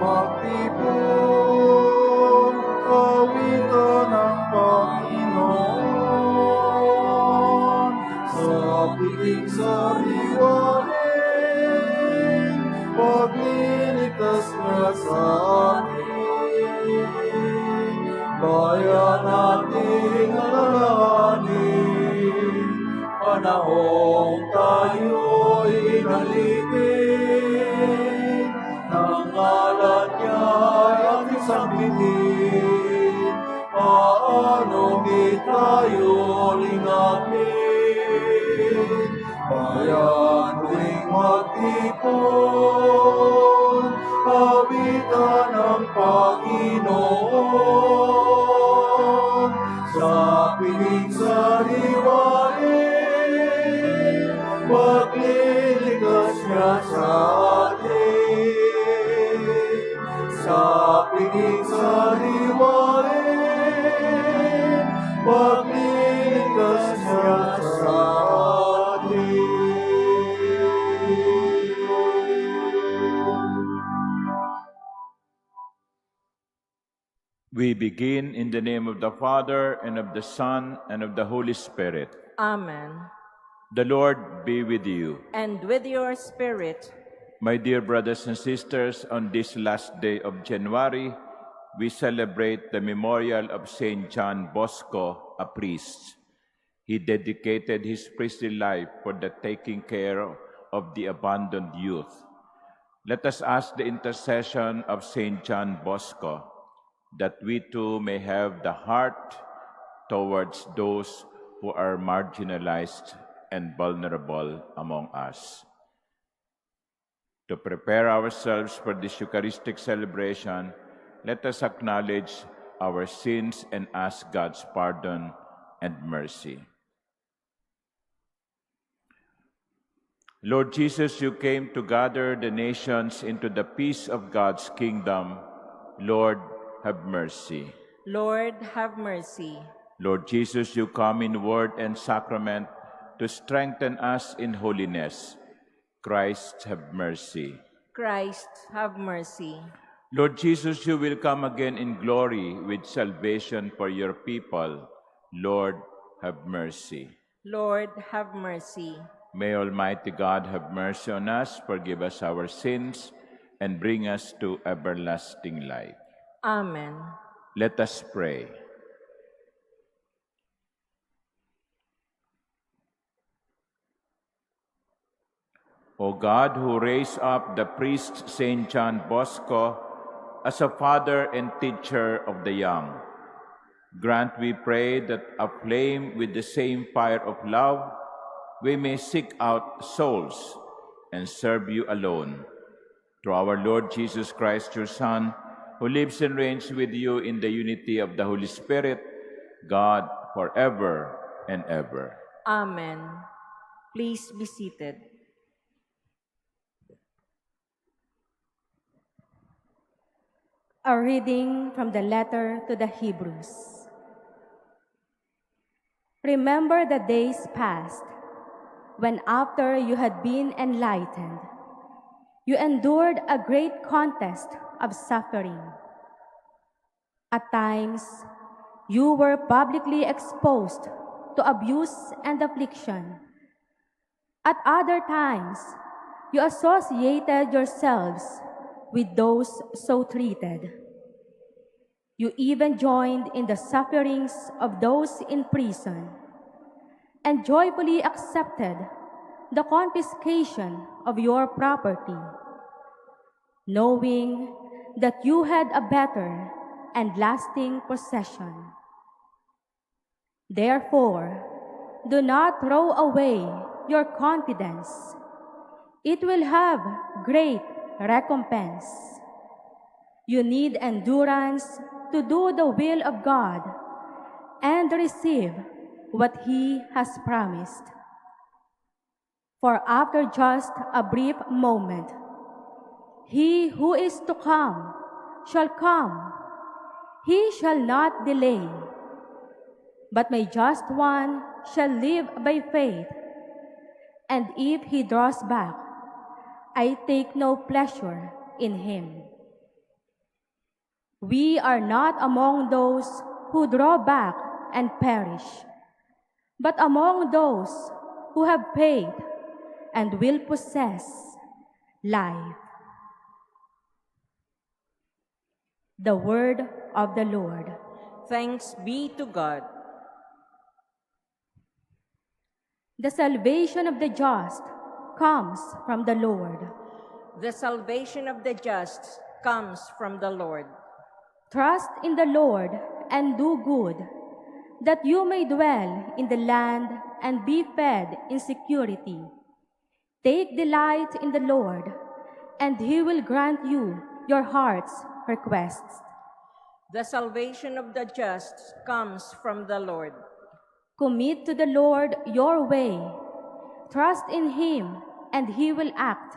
magtipon, kawitan ng Panginoon, sa piling sariwain, pagliligtas niya sa atin. Kaya nating alalahanin, panahong tayo'y inalipin, ng ngalan niya'y ating sambitin, paano di tayo lingapin. Bayan tuwing magtipon, awitan ng Panginoon, sa piling sariwain, magliligtas niya sa atin. Sa piling sariwain, magliligtas niya sa atin. We begin in the name of the Father, and of the Son, and of the Holy Spirit. Amen. The Lord be with you. And with your spirit, My dear brothers and sisters, on this last day of January, we celebrate the memorial of Saint John Bosco, a priest. He dedicated his priestly life for the taking care of the abandoned youth. Let us ask the intercession of Saint John Bosco, that we too may have the heart towards those who are marginalized and vulnerable among us. To prepare ourselves for this Eucharistic celebration, let us acknowledge our sins and ask God's pardon and mercy. Lord Jesus, you came to gather the nations into the peace of God's kingdom. Lord, have mercy. Lord, have mercy. Lord Jesus, you come in word and sacrament to strengthen us in holiness. Christ, have mercy. Christ, have mercy. Lord Jesus, you will come again in glory with salvation for your people. Lord, have mercy. Lord, have mercy. May Almighty God have mercy on us, forgive us our sins, and bring us to everlasting life. Amen. Let us pray. O God, who raised up the priest Saint John Bosco as a father and teacher of the young, grant, we pray, that aflame with the same fire of love, we may seek out souls and serve you alone. Through our Lord Jesus Christ, your Son, who lives and reigns with you in the unity of the Holy Spirit, God, forever and ever. Amen. Please be seated. A reading from the letter to the Hebrews. Remember the days past, when after you had been enlightened, you endured a great contest of suffering. At times, you were publicly exposed to abuse and affliction. At other times, you associated yourselves with those so treated. You even joined in the sufferings of those in prison and joyfully accepted the confiscation of your property, knowing that you had a better and lasting possession. Therefore, do not throw away your confidence. It will have great recompense. You need endurance to do the will of God and receive what He has promised. For after just a brief moment, He who is to come shall come. He shall not delay. But my just one shall live by faith. And if he draws back, I take no pleasure in him. We are not among those who draw back and perish, but among those who have faith and will possess life. The word of the Lord. Thanks be to God. The salvation of the just comes from the Lord. The salvation of the just comes from the Lord. Trust in the Lord and do good, that you may dwell in the land and be fed in security. Take delight in the Lord, and he will grant you your heart's requests. The salvation of the just comes from the Lord. Commit to the Lord your way. Trust in him, and he will act.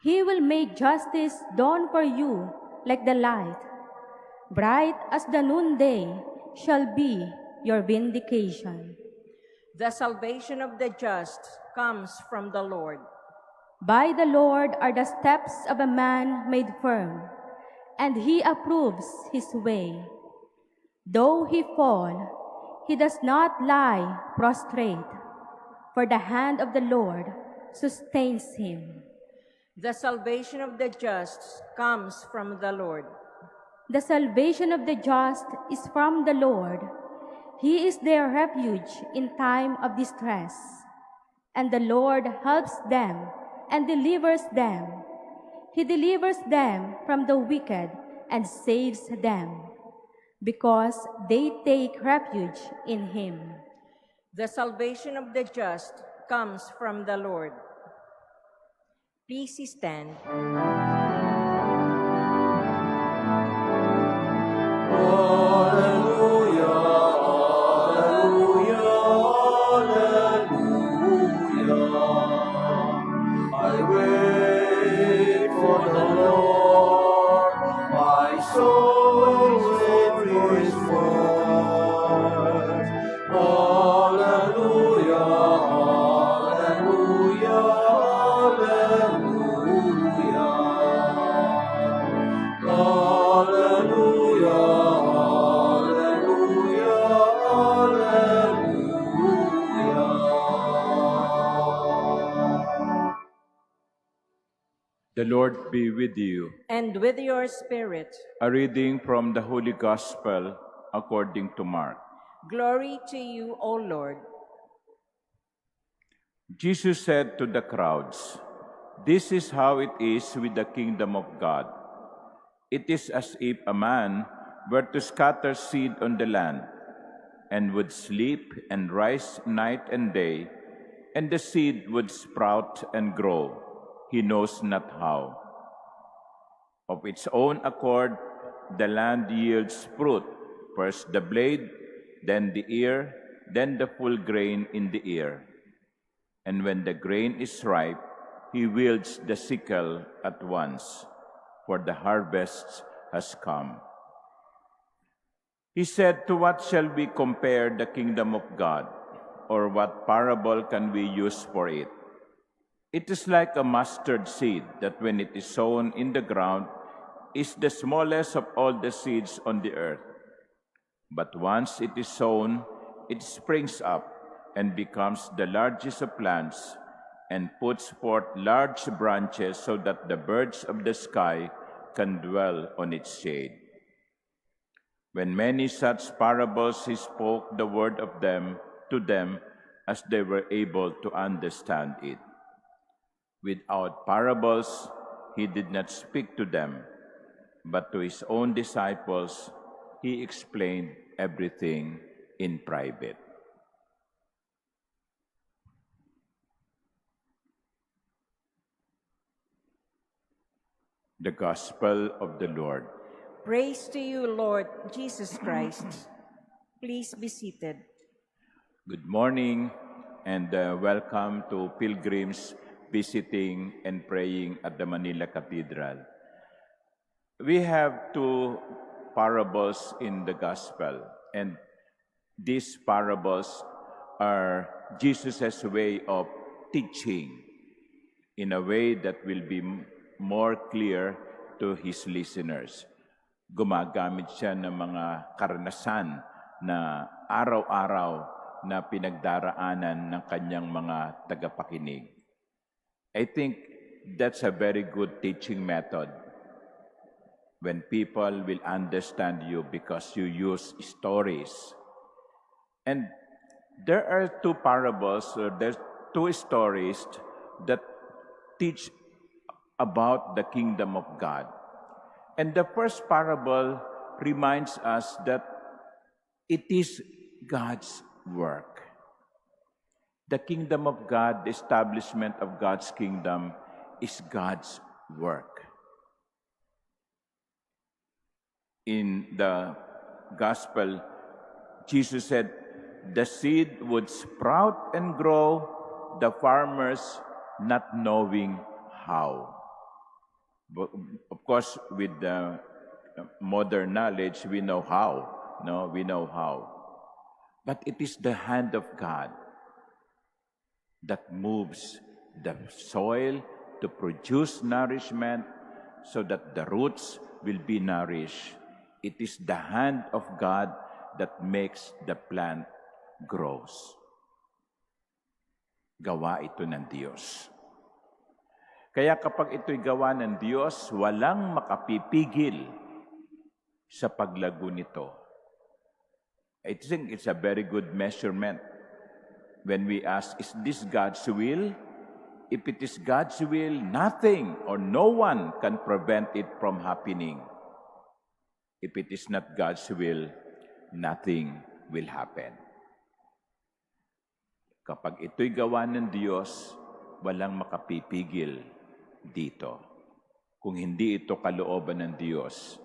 He will make justice dawn for you like the light. Bright as the noonday shall be your vindication. The salvation of the just comes from the Lord. By the Lord are the steps of a man made firm, and he approves his way. Though he fall, he does not lie prostrate, for the hand of the Lord sustains him. The salvation of the just comes from the Lord. The salvation of the just is from the Lord. He is their refuge in time of distress. And the Lord helps them and delivers them. He delivers them from the wicked and saves them, because they take refuge in him. The salvation of the just comes from the Lord. Please stand. Hallelujah, hallelujah, hallelujah. I wait for the Lord, my soul waits for his word. Hallelujah, hallelujah, hallelujah. Hallelujah, hallelujah, hallelujah. The Lord be with you. And with your spirit, A reading from the Holy Gospel according to Mark. glory to you, O Lord. Jesus said to the crowds, "This is how it is with the kingdom of God. It is as if a man were to scatter seed on the land, and would sleep and rise night and day, and the seed would sprout and grow, he knows not how. Of its own accord, the land yields fruit, first the blade, then the ear, then the full grain in the ear. And when the grain is ripe, he wields the sickle at once, for the harvest has come." He said, "To what shall we compare the kingdom of God? Or what parable can we use for it? It is like a mustard seed that when it is sown in the ground is the smallest of all the seeds on the earth. But once it is sown, it springs up and becomes the largest of plants and puts forth large branches so that the birds of the sky can dwell on its shade." When many such parables he spoke the word of them to them as they were able to understand it. Without parables he did not speak to them, but to his own disciples he explained everything in private. The Gospel of the Lord. Praise to you, Lord Jesus Christ. Please be seated. Good morning and welcome to pilgrims visiting and praying at the Manila Cathedral. We have two parables in the Gospel, and these parables are Jesus' way of teaching in a way that will be more clear to his listeners. Gumagamit siya ng mga karanasan na araw-araw na pinagdaraanan ng kanyang mga tagapakinig. I think that's a very good teaching method when people will understand you because you use stories. And there are two parables, or there's two stories that teach about the kingdom of God. And the first parable reminds us that it is God's work. The kingdom of God, the establishment of God's kingdom is God's work. In the gospel, Jesus said, the seed would sprout and grow, the farmers not knowing how. But of course, with the modern knowledge, we know how. No, we know how. But it is the hand of God that moves the soil to produce nourishment so that the roots will be nourished. It is the hand of God that makes the plant grows. Gawa ito ng Diyos. Kaya kapag ito'y gawa ng Diyos, walang makapipigil sa paglago nito. I think it's a very good measurement when we ask, is this God's will? If it is God's will, nothing or no one can prevent it from happening. If it is not God's will, nothing will happen. Kapag ito'y gawa ng Diyos, walang makapipigil dito. Kung hindi ito kalooban ng Diyos,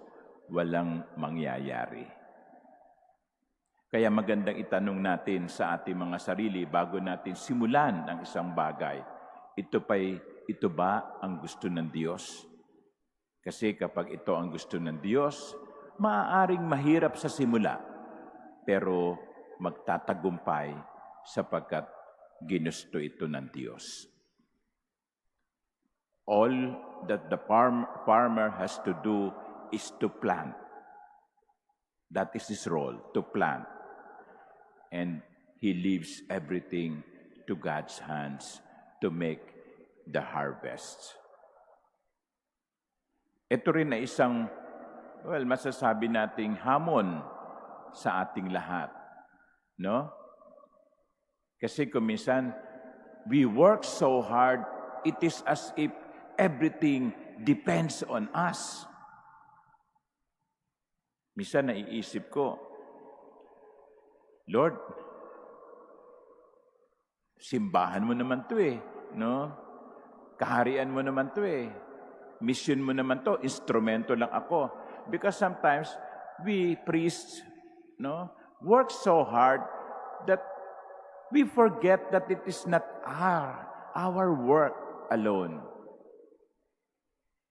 walang mangyayari. Kaya magandang itanong natin sa ating mga sarili bago natin simulan ang isang bagay. Ito ba ang gusto ng Diyos? Kasi kapag ito ang gusto ng Diyos, maaaring mahirap sa simula, pero magtatagumpay sapagkat ginusto ito ng Diyos. All that the farmer has to do is to plant. That is his role, to plant. And he leaves everything to God's hands to make the harvest. Ito rin na isang, masasabi nating hamon sa ating lahat. No? Kasi kung minsan, we work so hard, it is as if everything depends on us. Minsan naiisip ko, Lord, simbahan mo naman to no? Kaharian mo naman to Mission mo naman to, instrumento lang ako. Because sometimes we priests, no, work so hard that we forget that it is not our work alone.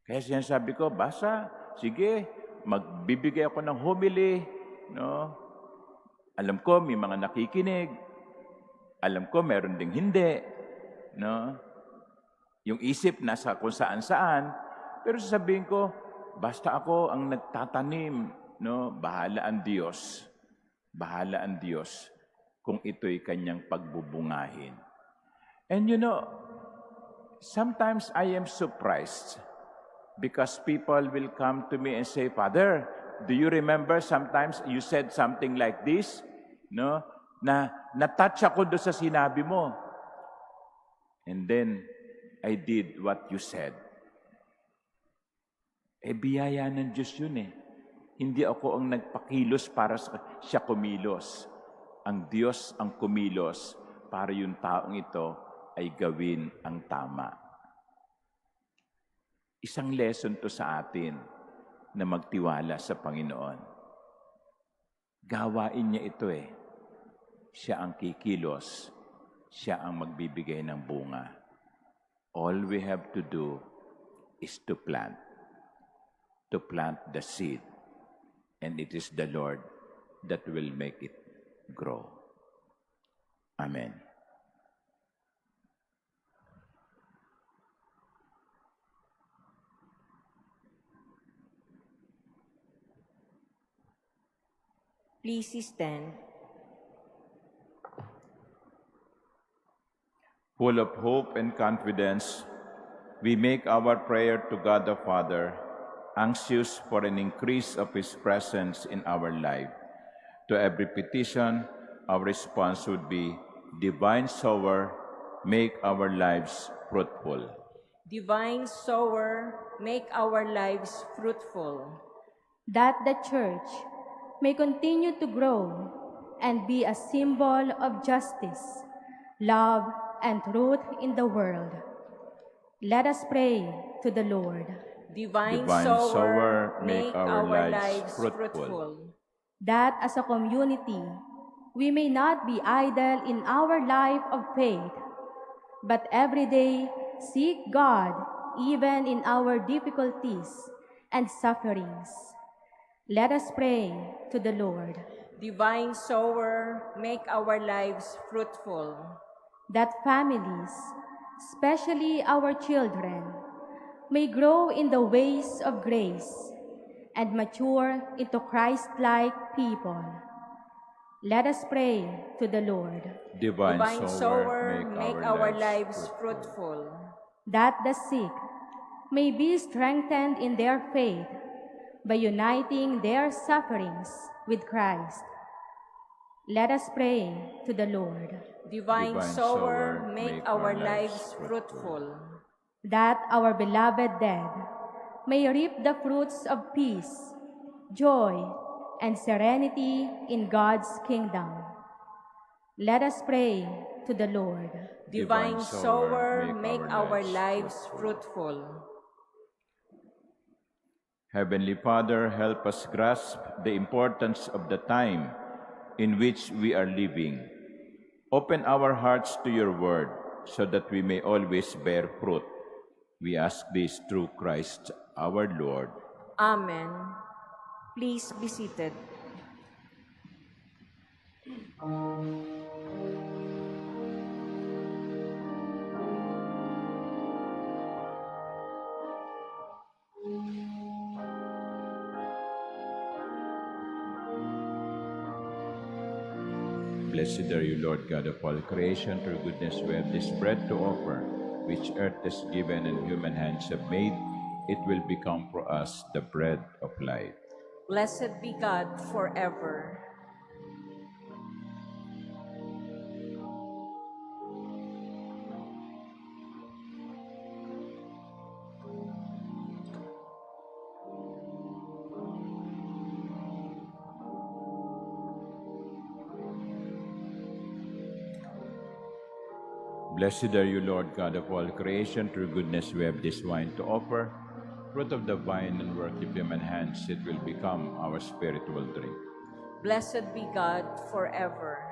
Kaya sinasabi ko, basta, sige, magbibigay ako ng homily, no? Alam ko, may mga nakikinig. Alam ko, meron ding hindi, no? Yung isip nasa kung saan-saan. Pero sasabihin ko, basta ako ang nagtatanim, no? Bahala ang Diyos. Bahala ang Diyos kung ito'y kanyang pagbubungahin. And you know, sometimes I am surprised because people will come to me and say, Father, do you remember sometimes you said something like this? No? Na natouch ako doon sa sinabi mo. And then, I did what you said. Biyaya ng Diyos yun Hindi ako ang nagpakilos para siya kumilos. Ang Diyos ang kumilos para yung taong ito ay gawin ang tama. Isang lesson to sa atin na magtiwala sa Panginoon. Gawain niya ito Siya ang kikilos. Siya ang magbibigay ng bunga. All we have to do is to plant. To plant the seed. And it is the Lord that will make it grow. Amen. Please stand. Full of hope and confidence, we make our prayer to God the Father, anxious for an increase of His presence in our life. To every petition, our response would be, Divine Sower, make our lives fruitful. Divine Sower, make our lives fruitful. That the Church may continue to grow and be a symbol of justice, love, and truth in the world. Let us pray to the Lord. Divine Divine Sower, Sower, make our lives fruitful. That as a community, we may not be idle in our life of faith, but every day seek God even in our difficulties and sufferings. Let us pray to the Lord. Divine Sower, make our lives fruitful. That families, especially our children, may grow in the ways of grace and mature into Christ-like people. Let us pray to the Lord. Divine Sower, make our lives fruitful. fruitful. That the sick may be strengthened in their faith by uniting their sufferings with Christ. Let us pray to the Lord. Divine Sower, make our lives fruitful. That our beloved dead may reap the fruits of peace, joy, and serenity in God's kingdom. Let us pray to the Lord. Divine Sower, make our lives fruitful. Heavenly Father, help us grasp the importance of the time in which we are living. Open our hearts to your word so that we may always bear fruit. We ask this through Christ our Lord. Amen. Please be seated. Blessed are you, Lord God of all creation. Through goodness we have this bread to offer, which earth has given and human hands have made. It will become for us the bread of life. Blessed be God forever. Blessed are you, Lord God of all creation. Through goodness we have this wine to offer. Fruit of the vine and work of human hands, it will become our spiritual drink. Blessed be God forever.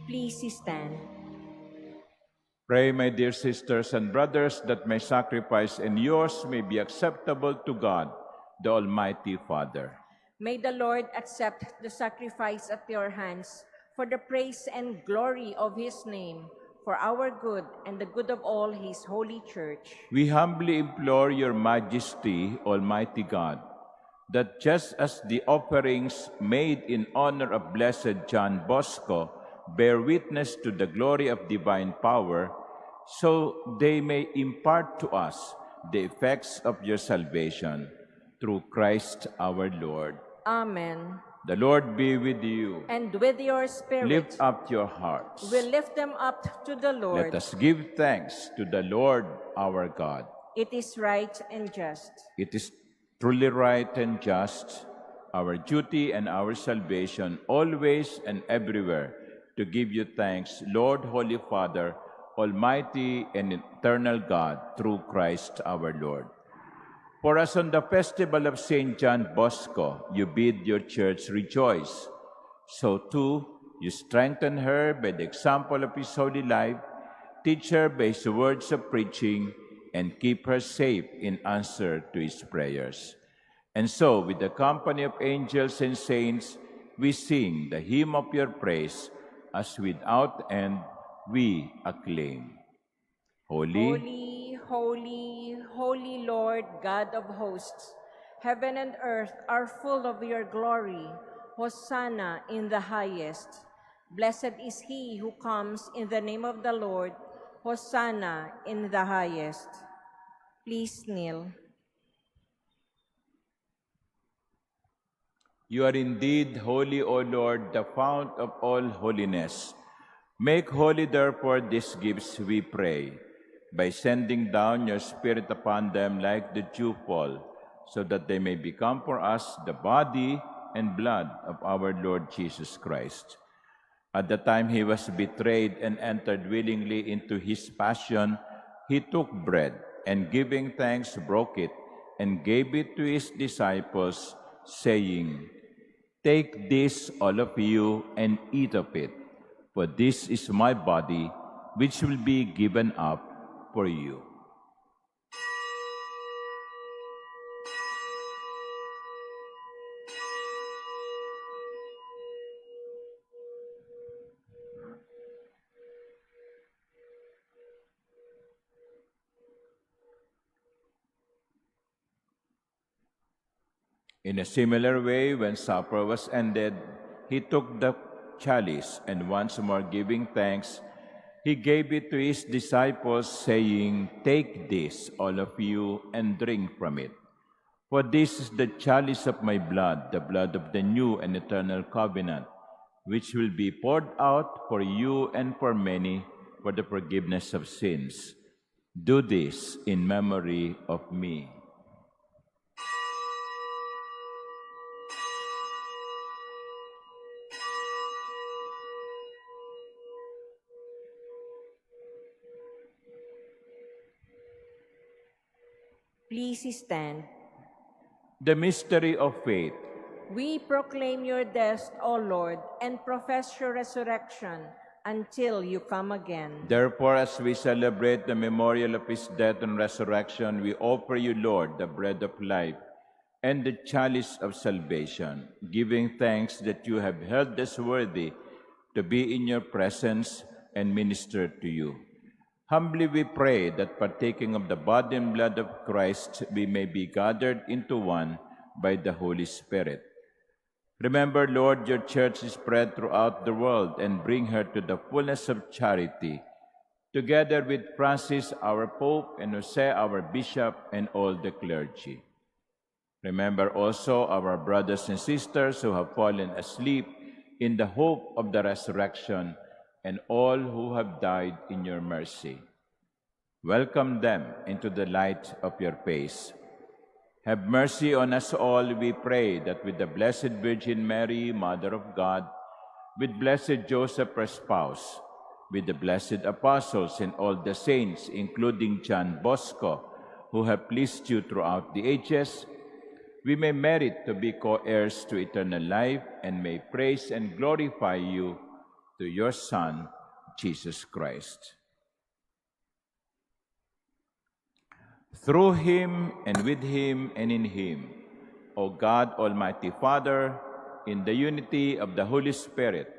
Please stand. Pray, my dear sisters and brothers, that my sacrifice and yours may be acceptable to God, the Almighty Father. May the Lord accept the sacrifice at your hands for the praise and glory of his name, for our good and the good of all his holy church. We humbly implore your majesty, Almighty God, that just as the offerings made in honor of Blessed John Bosco bear witness to the glory of divine power, so they may impart to us the effects of your salvation, through Christ our Lord. Amen. The Lord be with you. And with your spirit. Lift up your hearts. We lift them up to the Lord. Let us give thanks to the Lord our God. It is right and just. It is truly right and just, our duty and our salvation, always and everywhere, to give you thanks, Lord, Holy Father, Almighty and eternal God, through Christ our Lord. For as on the festival of St. John Bosco, you bid your church rejoice, so too you strengthen her by the example of his holy life, teach her by his words of preaching, and keep her safe in answer to his prayers. And so, with the company of angels and saints, we sing the hymn of your praise, as without end we acclaim. Holy, Holy, holy, holy Lord, God of hosts, heaven and earth are full of your glory. Hosanna in the highest. Blessed is he who comes in the name of the Lord. Hosanna in the highest. Please kneel. you are indeed holy, O Lord, the fount of all holiness. Make holy, therefore, these gifts, we pray, by sending down your Spirit upon them like the dewfall, so that they may become for us the body and blood of our Lord Jesus Christ. At the time he was betrayed and entered willingly into his passion, he took bread, and giving thanks, broke it, and gave it to his disciples, saying, "Take this, all of you, and eat of it, for this is my body, which will be given up for you." In a similar way, when supper was ended, he took the chalice, and once more giving thanks, he gave it to his disciples, saying, "Take this, all of you, and drink from it. For this is the chalice of my blood, the blood of the new and eternal covenant, which will be poured out for you and for many for the forgiveness of sins. Do this in memory of me." Please stand. The mystery of faith. We proclaim your death, O Lord, and profess your resurrection until you come again. Therefore, as we celebrate the memorial of his death and resurrection, we offer you, Lord, the bread of life and the chalice of salvation, giving thanks that you have held us worthy to be in your presence and minister to you. Humbly we pray that partaking of the body and blood of Christ, we may be gathered into one by the Holy Spirit. Remember, Lord, your church is spread throughout the world, and bring her to the fullness of charity, together with Francis, our Pope, and Jose, our Bishop, and all the clergy. Remember also our brothers and sisters who have fallen asleep in the hope of the resurrection, and all who have died in your mercy. Welcome them into the light of your face. Have mercy on us all, we pray, that with the Blessed Virgin Mary, Mother of God, with blessed Joseph, her spouse, with the blessed apostles and all the saints, including John Bosco, who have pleased you throughout the ages, we may merit to be co-heirs to eternal life, and may praise and glorify you to your Son, Jesus Christ. Through him, and with him, and in him, O God, Almighty Father, in the unity of the Holy Spirit,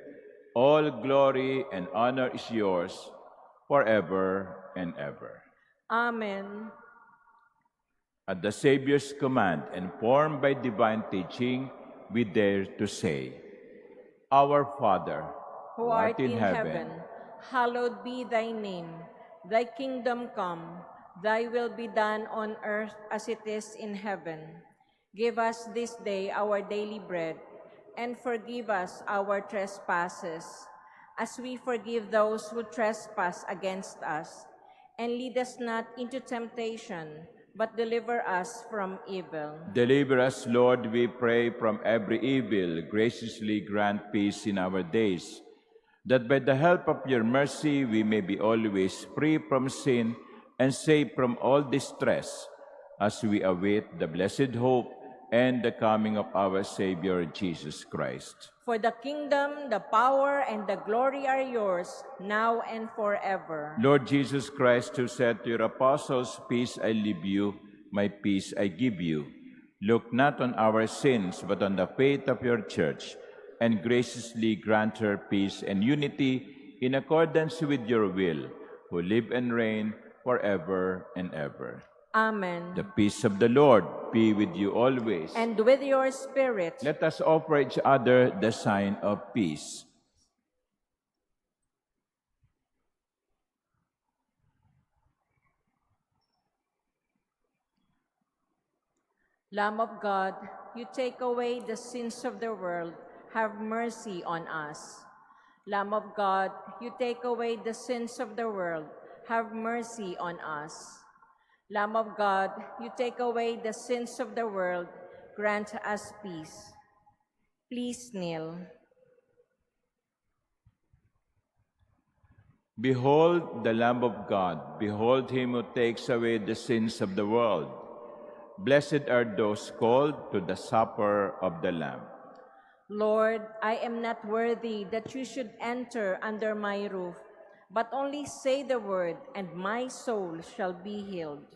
all glory and honor is yours forever and ever. Amen. At the Savior's command, and formed by divine teaching, we dare to say, Our Father, Who art in heaven, hallowed be thy name. Thy kingdom come, thy will be done on earth as it is in heaven. Give us this day our daily bread, and forgive us our trespasses, as we forgive those who trespass against us. And lead us not into temptation, but deliver us from evil. Deliver us, Lord, we pray, from every evil. Graciously grant peace in our days, that by the help of your mercy we may be always free from sin and safe from all distress, as we await the blessed hope and the coming of our Savior, Jesus Christ. For the kingdom, the power, and the glory are yours, now and forever. Lord Jesus Christ, who said to your apostles, Peace I leave you, my peace I give you, look not on our sins, but on the faith of your church, and graciously grant her peace and unity in accordance with your will, who live and reign forever and ever. Amen. The peace of the Lord be with you always. And with your spirit. Let us offer each other the sign of peace. Lamb of God, you take away the sins of the world, have mercy on us. Lamb of God, you take away the sins of the world, have mercy on us. Lamb of God, you take away the sins of the world, grant us peace. Please kneel. Behold the Lamb of God. Behold him who takes away the sins of the world. Blessed are those called to the supper of the Lamb. Lord, I am not worthy that you should enter under my roof, but only say the word, and my soul shall be healed.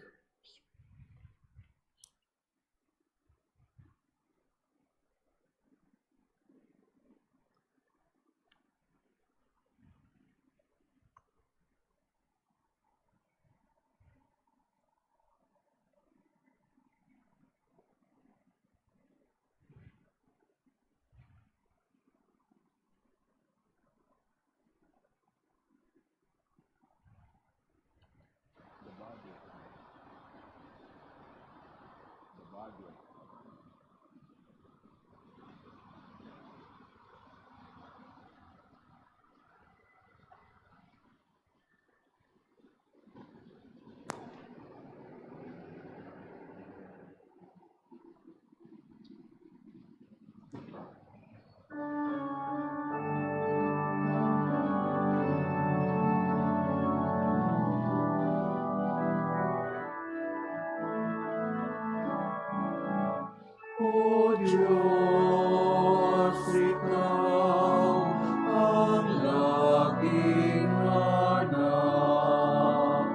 O Diyos, Ikaw ang laging hanap.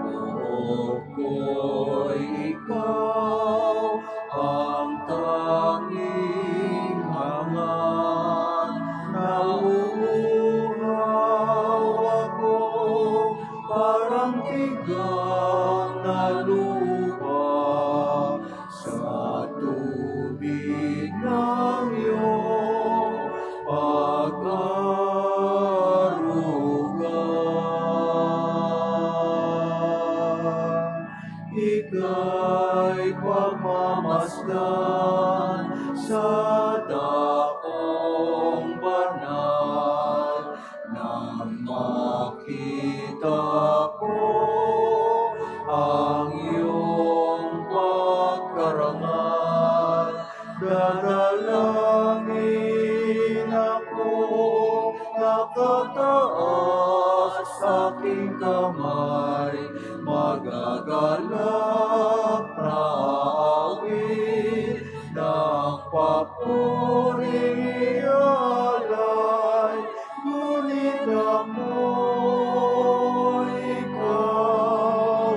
Loob ko'y Ikaw ang tanging hangat. Nauuhaw ako parang tigang na lupa sa tubig ng iyong pag-aaruga. Ika'y pagmamasdan sa dakong banal nang makita ko ang iyong pagkarangal. Dadalangin ako, nakataas aking kamay, magagalak na awit ng papuring ialay. Ngunit ako'y ikaw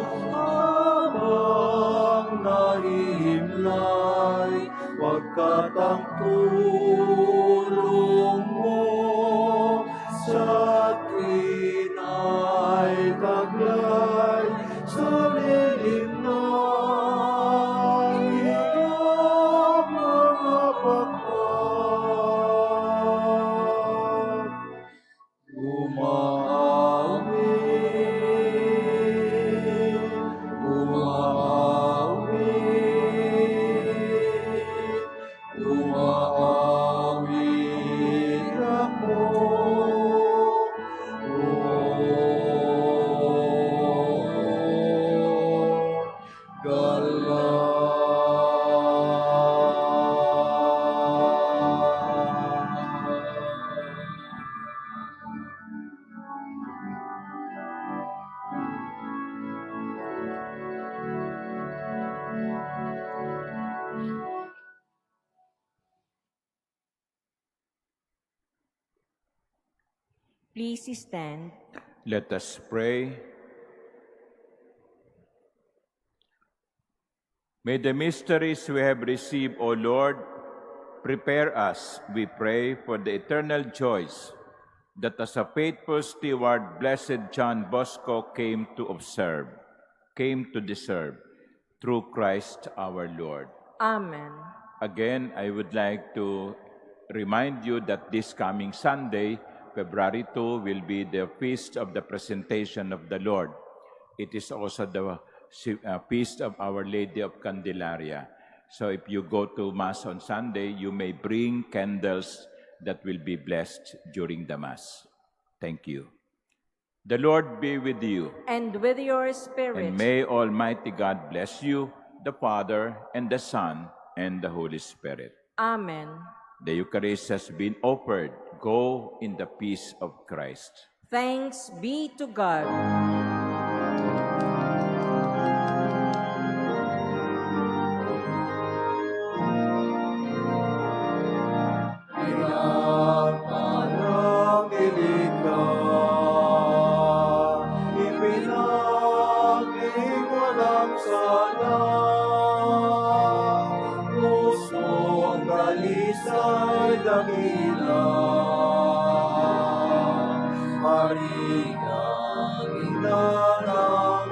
habang nahihimlay, pagkat ang tulong mo sa akin ay taglay sa lilim ng iyong mga pakpak. Umawit, umawit, umawit ako. Please stand. Let us pray. May the mysteries we have received, O Lord, prepare us, we pray, for the eternal joys that as a faithful steward, Blessed John Bosco came to deserve, through Christ our Lord. Amen. Again, I would like to remind you that this coming Sunday, February 2, will be the feast of the presentation of the Lord. It is also the feast of Our Lady of Candelaria. So if you go to Mass on Sunday, you may bring candles that will be blessed during the Mass. Thank you. The Lord be with you. And with your spirit. And may Almighty God bless you, the Father, and the Son, and the Holy Spirit. Amen. The Eucharist has been offered. Go in the peace of Christ. Thanks be to God. Pinagpanagilig ka, ipinagling walang sala. Pusong dalisay dakila, Maria, ina ng